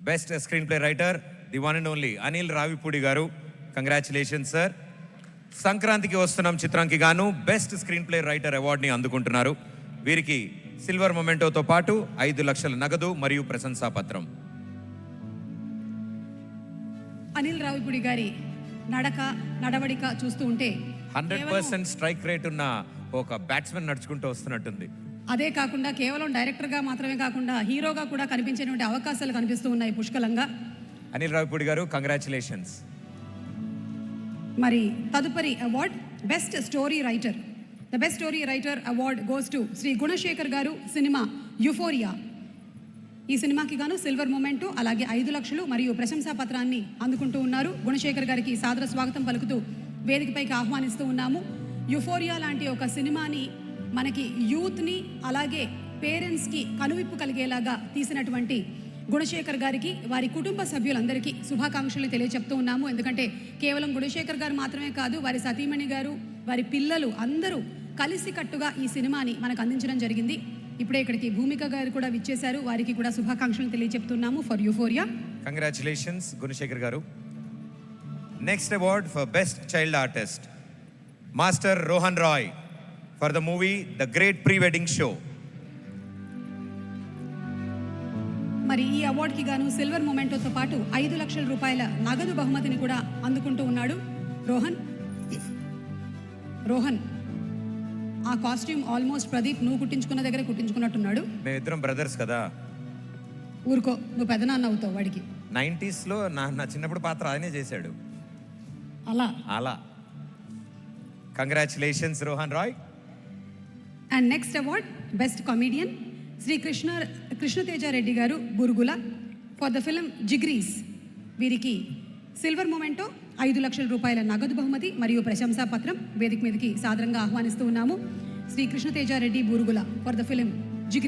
Best screen play writer the one and only Anil Ravipudi garu. Congratulation sir. సంక్రాంతికి వస్తున్నాం చిత్రానికి గాను బెస్ట్ స్క్రీన్ ప్లే రైటర్ అవార్డుని అందుకుంటున్నారు. వీరికి సిల్వర్ మొమెంటోతో పాటు 5 లక్షల నగదు మరియు ప్రశంసాపత్రం. అనిల్ రావిపూడి గారి నడవడిక చూస్తూ ఉంటే 100% స్ట్రైక్ రేట్ ఉన్న ఒక బ్యాట్స్మెన్ నడుచుకుంటూ వస్తున్నట్టుంది. అదే కాకుండా కేవలం డైరెక్టర్గా మాత్రమే కాకుండా హీరోగా కూడా కనిపించేటువంటి అవకాశాలు కనిపిస్తూ ఉన్నాయి పుష్కలంగా. అనిల్ రావిపూడి గారు కంగ్రాచులేషన్స్. మరి తదుపరి award best story writer. The best story writer award goes to Shri Gunasekhar garu. Cinema euphoria. ఈ సినిమాకి గాను సిల్వర్ మొమెంటో అలాగే 5 లక్షలు మరియు ప్రశంసా పత్రాన్ని అందుకుంటూ ఉన్నారు. గుణశేఖర్ గారికి సాదర స్వాగతం పలుకుతూ వేదికపైకి ఆహ్వానిస్తూ ఉన్నాము. యుఫోరియా లాంటి ఒక సినిమాని మనకి యూత్ని అలాగే పేరెంట్స్కి కనువిప్పు కలిగేలాగా తీసినటువంటి గుణశేఖర్ గారికి వారి కుటుంబ సభ్యులందరికీ శుభాకాంక్షలు తెలియచెప్తూ ఉన్నాము. ఎందుకంటే కేవలం గుణశేఖర్ గారు మాత్రమే కాదు, వారి సతీమణి గారు, వారి పిల్లలు అందరూ కలిసికట్టుగా ఈ సినిమాని మనకు అందించడం జరిగింది. ఇప్పుడే ఇక్కడికి భూమిక గారు కూడా విచ్చేశారు. వారికి కూడా శుభాకాంక్షలు తెలియచెప్తున్నాము for euphoria. Congratulations Gunasekhar garu. Next award for best child artist master Rohan Roy for the movie the great pre wedding show. మరి ఈ అవార్డుకి గాను సిల్వర్ మొమెంటోతో పాటు 5 లక్షల రూపాయల నగదు బహుమతిని కూడా అందుకుంటూ ఉన్నాడు రోహన్. ఆ కాస్ట్యూమ్ ఆల్మోస్ట్ ప్రదీప్ నువ్వు కుట్టించుకున్న దగ్గర కుట్టించుకున్నట్టున్నాడు. మేమిద్దరం బ్రదర్స్ కదా. ఊరుకో, నువ్వు పెదనాన్న అవుతావు వాడికి. 90s లో నా చిన్నప్పుడు పాత్ర ఆయనే చేశాడు. అలా congratulations Rohan Roy. And next award best comedian Shri Krishnateja Reddy garu Burugula for the film Jigris. వీరికి సిల్వర్ మొమెంటో 5 లక్షల రూపాయల నగదు బహుమతి మరియు ప్రశంసా పత్రం వేదిక మీదకి సాదరంగా ఆహ్వానిస్తూ ఉన్నాము. Shri Krishnateja Reddy Burugula for the film